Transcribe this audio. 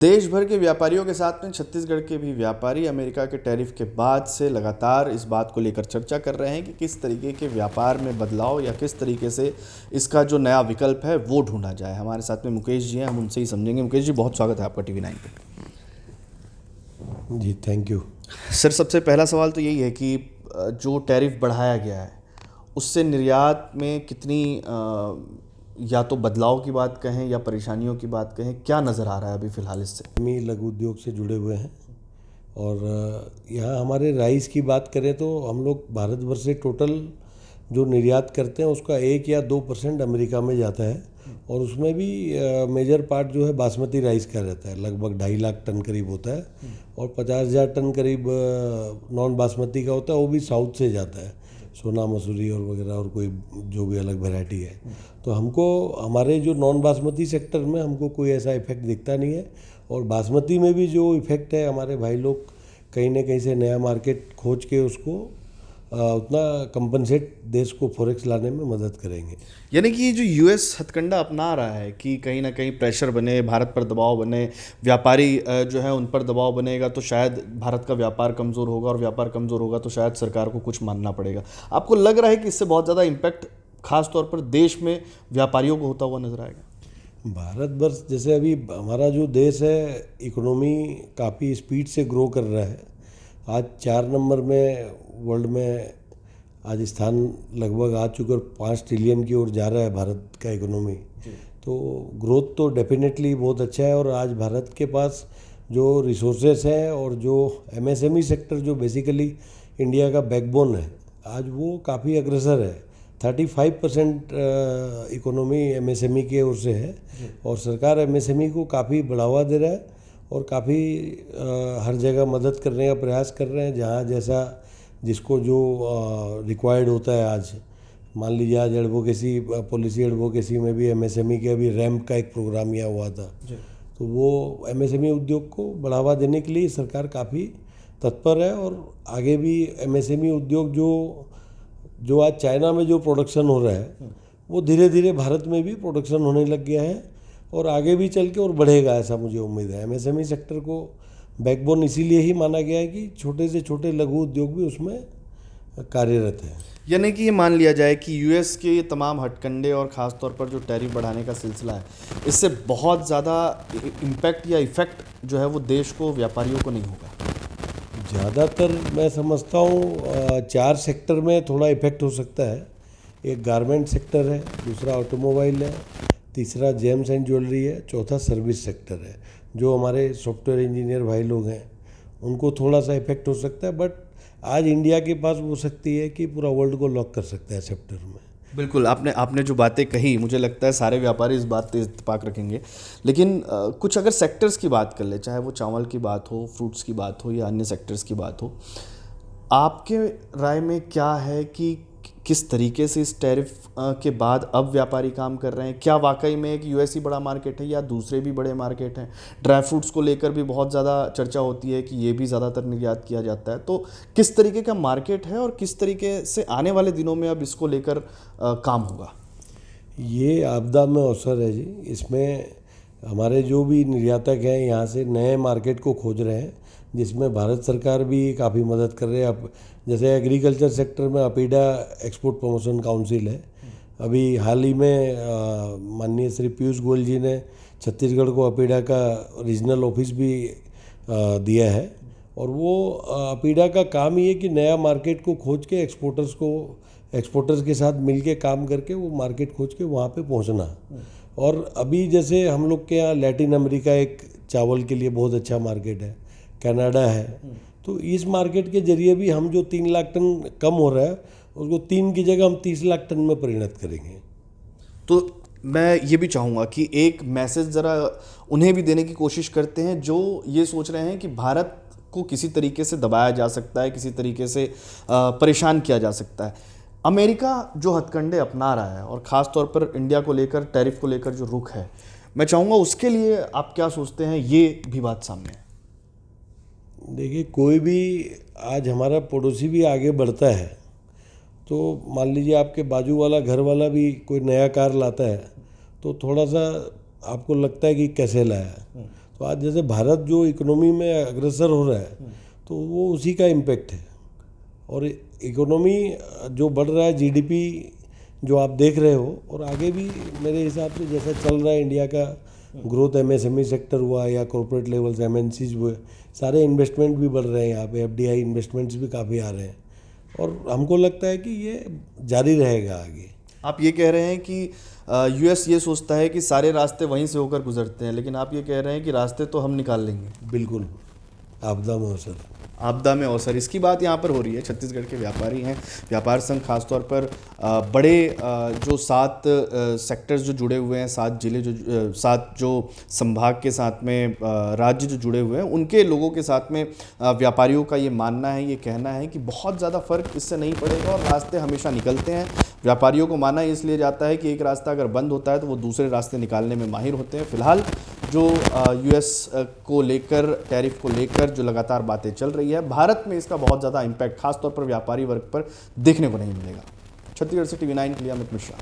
देश भर के व्यापारियों के साथ में छत्तीसगढ़ के भी व्यापारी अमेरिका के टैरिफ के बाद से लगातार इस बात को लेकर चर्चा कर रहे हैं कि किस तरीके के व्यापार में बदलाव या किस तरीके से इसका जो नया विकल्प है वो ढूंढा जाए। हमारे साथ में मुकेश जी हैं, हम उनसे ही समझेंगे। मुकेश जी, बहुत स्वागत है आपका TV9 पे। जी थैंक यू सर, सबसे पहला सवाल तो यही है कि जो टैरिफ बढ़ाया गया है उससे निर्यात में कितनी या तो बदलाव की बात कहें या परेशानियों की बात कहें, क्या नज़र आ रहा है अभी फ़िलहाल इससे? हम ही लघु उद्योग से जुड़े हुए हैं और यहाँ हमारे राइस की बात करें तो हम लोग भारतवर्ष से टोटल जो निर्यात करते हैं उसका 1 या 2% अमेरिका में जाता है और उसमें भी मेजर पार्ट जो है बासमती राइस का रहता है, लगभग 2.5 लाख टन करीब होता है और 50,000 टन करीब नॉन बासमती का होता है, वो भी साउथ से जाता है, सोना मसूरी और वगैरह और कोई जो भी अलग वैरायटी है। तो हमको हमारे जो नॉन बासमती सेक्टर में हमको कोई ऐसा इफेक्ट दिखता नहीं है और बासमती में भी जो इफेक्ट है हमारे भाई लोग कहीं ना कहीं से नया मार्केट खोज के उसको उतना कंपनसेट देश को फॉरेक्स लाने में मदद करेंगे। यानी कि ये जो यूएस हथकंडा अपना रहा है कि कहीं ना कहीं प्रेशर बने, भारत पर दबाव बने, व्यापारी जो है उन पर दबाव बनेगा तो शायद भारत का व्यापार कमज़ोर होगा और व्यापार कमज़ोर होगा तो शायद सरकार को कुछ मानना पड़ेगा। आपको लग रहा है कि इससे बहुत ज़्यादा इम्पैक्ट खास तौर पर देश में व्यापारियों को होता हुआ नजर आएगा? भारतवर्ष जैसे अभी हमारा जो देश है इकोनॉमी काफ़ी स्पीड से ग्रो कर रहा है। आज 4 नंबर में वर्ल्ड में आज स्थान लगभग आ चुका और 5 ट्रिलियन की ओर जा रहा है भारत का इकोनॉमी। तो ग्रोथ तो डेफिनेटली बहुत अच्छा है और आज भारत के पास जो रिसोर्सेस हैं और जो MSME सेक्टर जो बेसिकली इंडिया का बैकबोन है आज वो काफ़ी अग्रसर है। 35% इकोनॉमी MSME की ओर से है और सरकार MSME को काफ़ी बढ़ावा दे रहा है और काफ़ी हर जगह मदद करने का प्रयास कर रहे हैं जहाँ जैसा जिसको जो रिक्वायर्ड होता है। आज मान लीजिए आज एडवोकेसी पॉलिसी एडवोकेसी में भी MSME के अभी रैम्प का एक प्रोग्राम यहाँ हुआ था, तो वो MSME उद्योग को बढ़ावा देने के लिए सरकार काफ़ी तत्पर है और आगे भी MSME उद्योग जो आज चाइना में जो प्रोडक्शन हो रहा है वो धीरे धीरे भारत में भी प्रोडक्शन होने लग गया है और आगे भी चल के और बढ़ेगा, ऐसा मुझे उम्मीद है। MSME सेक्टर को बैकबोन इसीलिए ही माना गया है कि छोटे से छोटे लघु उद्योग भी उसमें कार्यरत है। यानी कि ये मान लिया जाए कि यूएस के ये तमाम हटकंडे और ख़ास तौर पर जो टैरिफ बढ़ाने का सिलसिला है इससे बहुत ज़्यादा इम्पैक्ट या इफ़ेक्ट जो है वो देश को, व्यापारियों को नहीं होगा। ज़्यादातर मैं समझता हूँ 4 सेक्टर में थोड़ा इफेक्ट हो सकता है। एक गारमेंट सेक्टर है, दूसरा ऑटोमोबाइल है, तीसरा जेम्स एंड ज्वेलरी है, चौथा सर्विस सेक्टर है। जो हमारे सॉफ्टवेयर इंजीनियर भाई लोग हैं उनको थोड़ा सा इफेक्ट हो सकता है, बट आज इंडिया के पास वो शक्ति है कि पूरा वर्ल्ड को लॉक कर सकता है सेक्टर में। बिल्कुल, आपने जो बातें कही मुझे लगता है सारे व्यापारी इस बात पे इत्तेफाक रखेंगे। लेकिन कुछ अगर सेक्टर्स की बात कर ले, चाहे वो चावल की बात हो, फ्रूट्स की बात हो या अन्य सेक्टर्स की बात हो, आपके राय में क्या है कि किस तरीके से इस टैरिफ के बाद अब व्यापारी काम कर रहे हैं? क्या वाकई में एक यूएस ही बड़ा मार्केट है या दूसरे भी बड़े मार्केट हैं? ड्राई फ्रूट्स को लेकर भी बहुत ज़्यादा चर्चा होती है कि ये भी ज़्यादातर निर्यात किया जाता है। तो किस तरीके का मार्केट है और किस तरीके से आने वाले दिनों में अब इसको लेकर काम होगा? ये आपदा में अवसर है जी। इसमें हमारे जो भी निर्यातक हैं यहाँ से नए मार्केट को खोज रहे हैं, जिसमें भारत सरकार भी काफ़ी मदद कर रही है। अब जैसे एग्रीकल्चर सेक्टर में अपीडा एक्सपोर्ट प्रमोशन काउंसिल है। अभी हाल ही में माननीय श्री पीयूष गोयल जी ने छत्तीसगढ़ को अपीडा का रीजनल ऑफिस भी दिया है और वो अपीडा का काम ही है कि नया मार्केट को खोज के एक्सपोर्टर्स के साथ मिलके काम करके वो मार्केट खोज के वहाँ पे पहुँचना। और अभी जैसे हम लोग के यहाँ लैटिन अमेरिका एक चावल के लिए बहुत अच्छा मार्केट है, कनाडा है, तो इस मार्केट के जरिए भी हम जो 3 लाख टन कम हो रहा है उसको 3 की जगह हम 30 लाख टन में परिणत करेंगे। तो मैं ये भी चाहूँगा कि एक मैसेज ज़रा उन्हें भी देने की कोशिश करते हैं जो ये सोच रहे हैं कि भारत को किसी तरीके से दबाया जा सकता है, किसी तरीके से परेशान किया जा सकता है। अमेरिका जो हथकंडे अपना रहा है और ख़ास तौर पर इंडिया को लेकर, टैरिफ को लेकर जो रुख है, मैं चाहूँगा उसके लिए आप क्या सोचते हैं, ये भी बात सामने है। देखिए, कोई भी आज हमारा पड़ोसी भी आगे बढ़ता है तो मान लीजिए आपके बाजू वाला घर वाला भी कोई नया कार लाता है तो थोड़ा सा आपको लगता है कि कैसे लाया, तो आज जैसे भारत जो इकोनॉमी में अग्रसर हो रहा है तो वो उसी का इम्पैक्ट है। और इकोनॉमी जो बढ़ रहा है, जीडीपी जो आप देख रहे हो, और आगे भी मेरे हिसाब से जैसा चल रहा है इंडिया का ग्रोथ, एमएसएमई सेक्टर हुआ या कॉर्पोरेट लेवल से एमएनसीज हुए, सारे इन्वेस्टमेंट भी बढ़ रहे हैं यहाँ पे, एफडीआई इन्वेस्टमेंट्स भी काफ़ी आ रहे हैं और हमको लगता है कि ये जारी रहेगा आगे। आप ये कह रहे हैं कि यूएस ये सोचता है कि सारे रास्ते वहीं से होकर गुजरते हैं, लेकिन आप ये कह रहे हैं कि रास्ते तो हम निकाल लेंगे। बिल्कुल, आपदा में अवसर। आपदा में अवसर, इसकी बात यहाँ पर हो रही है। छत्तीसगढ़ के व्यापारी हैं, व्यापार संघ खासतौर पर बड़े जो 7 सेक्टर्स जो जुड़े हुए हैं, 7 जिले जो 7 जो संभाग के साथ में राज्य जो जुड़े हुए हैं, उनके लोगों के साथ में व्यापारियों का ये मानना है, ये कहना है कि बहुत ज़्यादा फर्क इससे नहीं पड़ेगा और रास्ते हमेशा निकलते हैं। व्यापारियों को माना इसलिए जाता है कि एक रास्ता अगर बंद होता है तो वो दूसरे रास्ते निकालने में माहिर होते हैं। फिलहाल जो यूएस को लेकर, टैरिफ को लेकर जो लगातार बातें चल रही है, भारत में इसका बहुत ज़्यादा इम्पैक्ट खासतौर पर व्यापारी वर्ग पर देखने को नहीं मिलेगा। छत्तीसगढ़ से TV9 के लिए अमित मिश्रा।